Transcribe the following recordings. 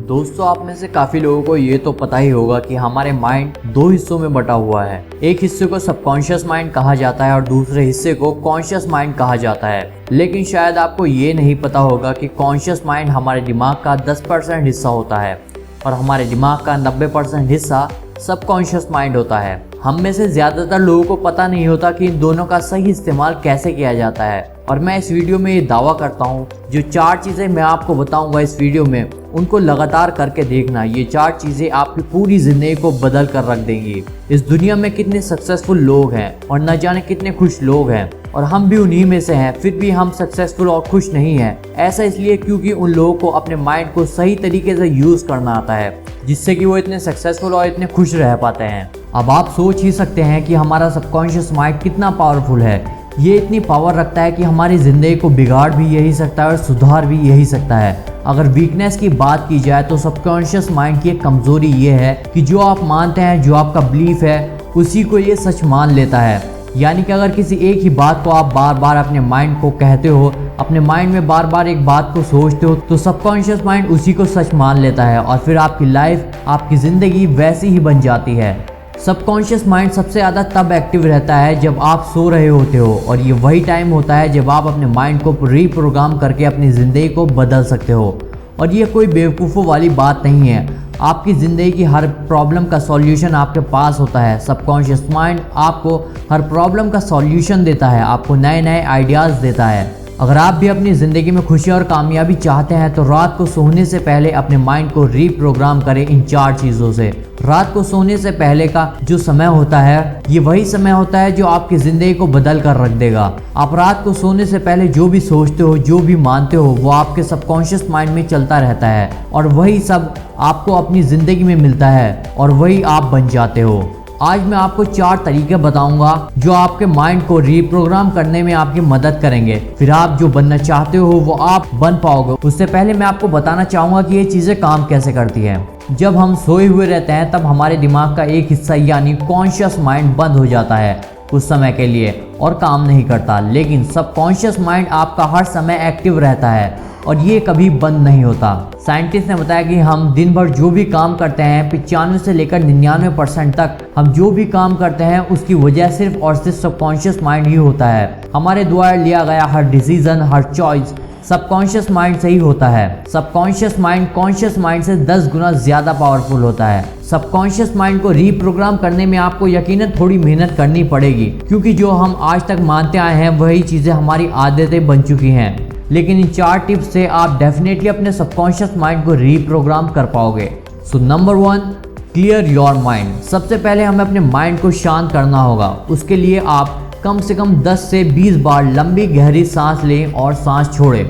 दोस्तों, आप में से काफ़ी लोगों को ये तो पता ही होगा कि हमारे माइंड दो हिस्सों में बटा हुआ है। एक हिस्से को सबकॉन्शियस माइंड कहा जाता है और दूसरे हिस्से को कॉन्शियस माइंड कहा जाता है। लेकिन शायद आपको ये नहीं पता होगा कि कॉन्शियस माइंड हमारे दिमाग का 10% हिस्सा होता है और हमारे दिमाग का 90% हिस्सा सबकॉन्शियस माइंड होता है। हम में से ज़्यादातर लोगों को पता नहीं होता कि इन दोनों का सही इस्तेमाल कैसे किया जाता है। और मैं इस वीडियो में ये दावा करता हूँ, जो 4 चीज़ें मैं आपको बताऊँगा इस वीडियो में, उनको लगातार करके देखना। ये 4 चीज़ें आपकी पूरी ज़िंदगी को बदल कर रख देंगी। इस दुनिया में कितने सक्सेसफुल लोग हैं और न जाने कितने खुश लोग हैं, और हम भी उन्हीं में से हैं, फिर भी हम सक्सेसफुल और खुश नहीं हैं। ऐसा इसलिए क्योंकि उन लोगों को अपने माइंड को सही तरीके से यूज़ करना आता है, जिससे कि वो इतने सक्सेसफुल और इतने खुश रह पाते हैं। अब आप सोच ही सकते हैं कि हमारा सबकॉन्शियस माइंड कितना पावरफुल है। ये इतनी पावर रखता है कि हमारी ज़िंदगी को बिगाड़ भी यही सकता है और सुधार भी यही सकता है। अगर वीकनेस की बात की जाए तो सबकॉन्शियस माइंड की एक कमज़ोरी ये है कि जो आप मानते हैं, जो आपका बिलीफ है, उसी को ये सच मान लेता है। यानी कि अगर किसी एक ही बात को आप बार बार अपने माइंड को कहते हो, अपने माइंड में बार बार एक बात को सोचते हो, तो सबकॉन्शियस माइंड उसी को सच मान लेता है और फिर आपकी लाइफ, आपकी ज़िंदगी वैसी ही बन जाती है। सबकॉन्शियस माइंड सबसे ज़्यादा तब एक्टिव रहता है जब आप सो रहे होते हो, और ये वही टाइम होता है जब आप अपने माइंड को रीप्रोग्राम करके अपनी ज़िंदगी को बदल सकते हो। और ये कोई बेवकूफ़ों वाली बात नहीं है। आपकी ज़िंदगी की हर प्रॉब्लम का सॉल्यूशन आपके पास होता है। सबकॉन्शियस माइंड आपको हर प्रॉब्लम का सॉल्यूशन देता है, आपको नए नए आइडियाज़ देता है। अगर आप भी अपनी ज़िंदगी में खुशी और कामयाबी चाहते हैं तो रात को सोने से पहले अपने माइंड को रीप्रोग्राम करें इन 4 चीज़ों से। रात को सोने से पहले का जो समय होता है, ये वही समय होता है जो आपकी ज़िंदगी को बदल कर रख देगा। आप रात को सोने से पहले जो भी सोचते हो, जो भी मानते हो, वो आपके सबकॉन्शियस माइंड में चलता रहता है और वही सब आपको अपनी ज़िंदगी में मिलता है और वही आप बन जाते हो। आज मैं आपको 4 तरीके बताऊंगा जो आपके माइंड को रीप्रोग्राम करने में आपकी मदद करेंगे। फिर आप जो बनना चाहते हो वो आप बन पाओगे। उससे पहले मैं आपको बताना चाहूँगा कि ये चीज़ें काम कैसे करती हैं। जब हम सोए हुए रहते हैं तब हमारे दिमाग का एक हिस्सा यानी कॉन्शियस माइंड बंद हो जाता है कुछ समय के लिए और काम नहीं करता, लेकिन सबकॉन्शियस माइंड आपका हर समय एक्टिव रहता है और ये कभी बंद नहीं होता। साइंटिस्ट ने बताया कि हम दिन भर जो भी काम करते हैं, 95 से लेकर 99% तक हम जो भी काम करते हैं, उसकी वजह सिर्फ और सिर्फ सबकॉन्शियस माइंड ही होता है। हमारे द्वारा लिया गया हर डिसीजन, हर चॉइस सबकॉन्शियस माइंड से ही होता है। सबकॉन्शियस माइंड कॉन्शियस माइंड से 10 गुना ज़्यादा पावरफुल होता है। सबकॉन्शियस माइंड को रीप्रोग्राम करने में आपको यकीनन थोड़ी मेहनत करनी पड़ेगी, क्योंकि जो हम आज तक मानते आए हैं वही चीज़ें हमारी आदतें बन चुकी हैं। लेकिन इन 4 टिप्स से आप डेफिनेटली अपने सबकॉन्शियस माइंड को रीप्रोग्राम कर पाओगे। So number 1, clear your mind. सबसे पहले हमें अपने माइंड को शांत करना होगा। उसके लिए आप कम से कम 10 से 20 बार लंबी गहरी सांस लें और सांस छोड़ें।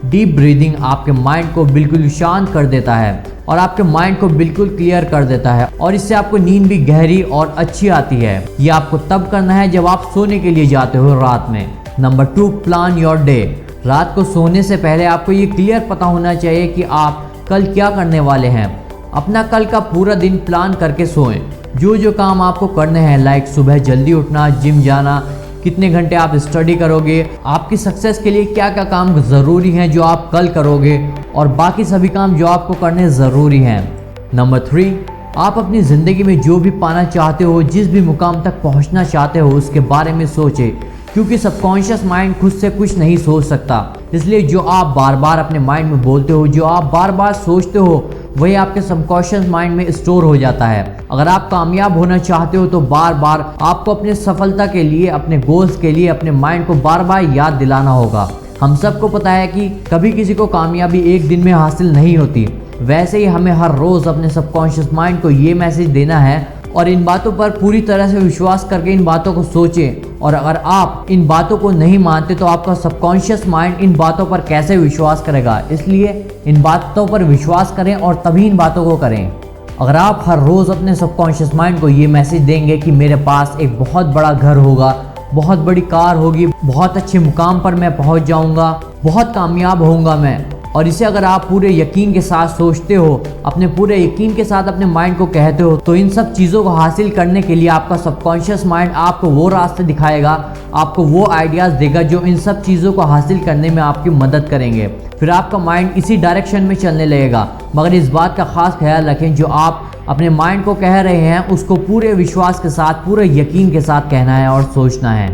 डीप ब्रीदिंग आपके माइंड को बिल्कुल शांत कर देता है और आपके माइंड को बिल्कुल क्लियर कर देता है, और इससे आपको नींद भी गहरी और अच्छी आती है। ये आपको तब करना है जब आप सोने के लिए जाते हो रात में। Number 2, plan your day. रात को सोने से पहले आपको ये क्लियर पता होना चाहिए कि आप कल क्या करने वाले हैं। अपना कल का पूरा दिन प्लान करके सोएं। जो काम आपको करने हैं, लाइक सुबह जल्दी उठना, जिम जाना, कितने घंटे आप स्टडी करोगे, आपकी सक्सेस के लिए क्या क्या काम ज़रूरी हैं जो आप कल करोगे, और बाकी सभी काम जो आपको करने ज़रूरी हैं। नंबर 3, आप अपनी ज़िंदगी में जो भी पाना चाहते हो, जिस भी मुकाम तक पहुंचना चाहते हो, उसके बारे में सोचें, क्योंकि सबकॉन्शियस माइंड खुद से कुछ नहीं सोच सकता। इसलिए जो आप बार बार अपने माइंड में बोलते हो, जो आप बार बार सोचते हो, वही आपके सबकॉन्शियस माइंड में स्टोर हो जाता है। अगर आप कामयाब होना चाहते हो तो बार बार आपको अपने सफलता के लिए, अपने गोल्स के लिए अपने माइंड को बार बार याद दिलाना होगा। हम सबको पता है कि कभी किसी को कामयाबी एक दिन में हासिल नहीं होती। वैसे ही हमें हर रोज़ अपने सबकॉन्शियस माइंड को ये मैसेज देना है और इन बातों पर पूरी तरह से विश्वास करके इन बातों को सोचें। और अगर आप इन बातों को नहीं मानते तो आपका सबकॉन्शियस माइंड इन बातों पर कैसे विश्वास करेगा। इसलिए इन बातों पर विश्वास करें और तभी इन बातों को करें। अगर आप हर रोज़ अपने सबकॉन्शियस माइंड को ये मैसेज देंगे कि मेरे पास एक बहुत बड़ा घर होगा, बहुत बड़ी कार होगी, बहुत अच्छे मुकाम पर मैं पहुंच जाऊंगा, बहुत कामयाब होऊंगा मैं, और इसे अगर आप पूरे यकीन के साथ सोचते हो, अपने पूरे यकीन के साथ अपने माइंड को कहते हो, तो इन सब चीज़ों को हासिल करने के लिए आपका सबकॉन्शियस माइंड आपको वो रास्ते दिखाएगा, आपको वो आइडियाज़ देगा जो इन सब चीज़ों को हासिल करने में आपकी मदद करेंगे। फिर आपका माइंड इसी डायरेक्शन में चलने लगेगा। मगर इस बात का खास ख्याल रखें, जो आप अपने माइंड को कह रहे हैं उसको पूरे विश्वास के साथ, पूरे यकीन के साथ कहना है और सोचना है।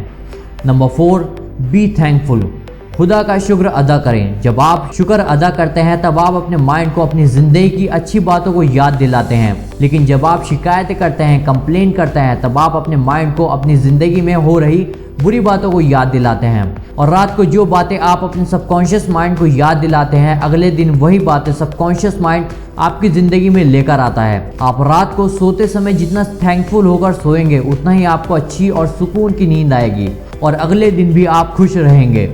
Number 4, be thankful. खुदा का शुक्र अदा करें। जब आप शुक्र अदा करते हैं तब आप अपने माइंड को अपनी ज़िंदगी की अच्छी बातों को याद दिलाते हैं। लेकिन जब आप शिकायतें करते हैं, कंप्लेन करते हैं, तब आप अपने माइंड को अपनी ज़िंदगी में हो रही बुरी बातों को याद दिलाते हैं। और रात को जो बातें आप अपने सबकॉन्शियस माइंड को याद दिलाते हैं, अगले दिन वही बातें सबकॉन्शियस माइंड आपकी ज़िंदगी में लेकर आता है। आप रात को सोते समय जितना थैंकफुल होकर सोएंगे, उतना ही आपको अच्छी और सुकून की नींद आएगी और अगले दिन भी आप खुश रहेंगे।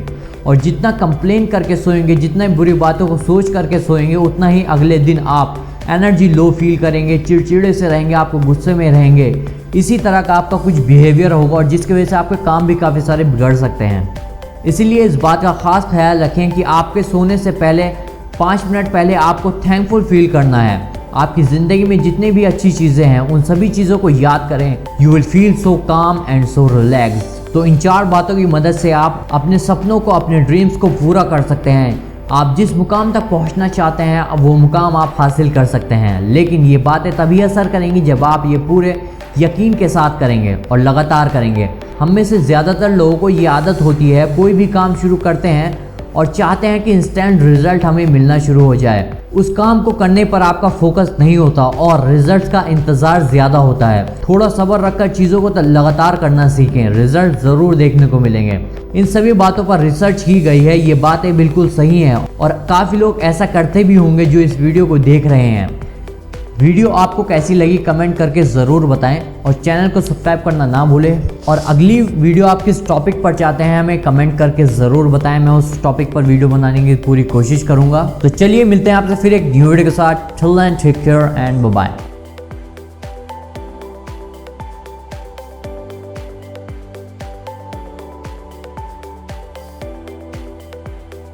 और जितना कंप्लेन करके सोएंगे, जितना बुरी बातों को सोच करके सोएंगे, उतना ही अगले दिन आप एनर्जी लो फील करेंगे, चिड़चिड़े से रहेंगे, आपको गुस्से में रहेंगे। इसी तरह का आपका कुछ बिहेवियर होगा और जिसकी वजह से आपके काम भी काफ़ी सारे बिगड़ सकते हैं। इसीलिए इस बात का ख़ास ख्याल रखें कि आपके सोने से पहले 5 मिनट पहले आपको थैंकफुल फील करना है। आपकी ज़िंदगी में जितनी भी अच्छी चीज़ें हैं उन सभी चीज़ों को याद करें। यू विल फील सो काम एंड सो रिलैक्स। तो इन 4 बातों की मदद से आप अपने सपनों को, अपने ड्रीम्स को पूरा कर सकते हैं। आप जिस मुकाम तक पहुंचना चाहते हैं, अब वो मुकाम आप हासिल कर सकते हैं। लेकिन ये बातें तभी असर करेंगी जब आप ये पूरे यकीन के साथ करेंगे और लगातार करेंगे। हम में से ज़्यादातर लोगों को ये आदत होती है, कोई भी काम शुरू करते हैं और चाहते हैं कि इंस्टेंट रिजल्ट हमें मिलना शुरू हो जाए। उस काम को करने पर आपका फोकस नहीं होता और रिजल्ट का इंतज़ार ज़्यादा होता है। थोड़ा सब्र रखकर चीज़ों को लगातार करना सीखें, रिजल्ट ज़रूर देखने को मिलेंगे। इन सभी बातों पर रिसर्च की गई है, ये बातें बिल्कुल सही हैं और काफ़ी लोग ऐसा करते भी होंगे जो इस वीडियो को देख रहे हैं। वीडियो आपको कैसी लगी कमेंट करके ज़रूर बताएं और चैनल को सब्सक्राइब करना ना भूलें। और अगली वीडियो आप किस टॉपिक पर चाहते हैं हमें कमेंट करके ज़रूर बताएं, मैं उस टॉपिक पर वीडियो बनाने की पूरी कोशिश करूंगा। तो चलिए मिलते हैं आपसे फिर एक न्यू वीडियो के साथ। Till then take care and bye bye.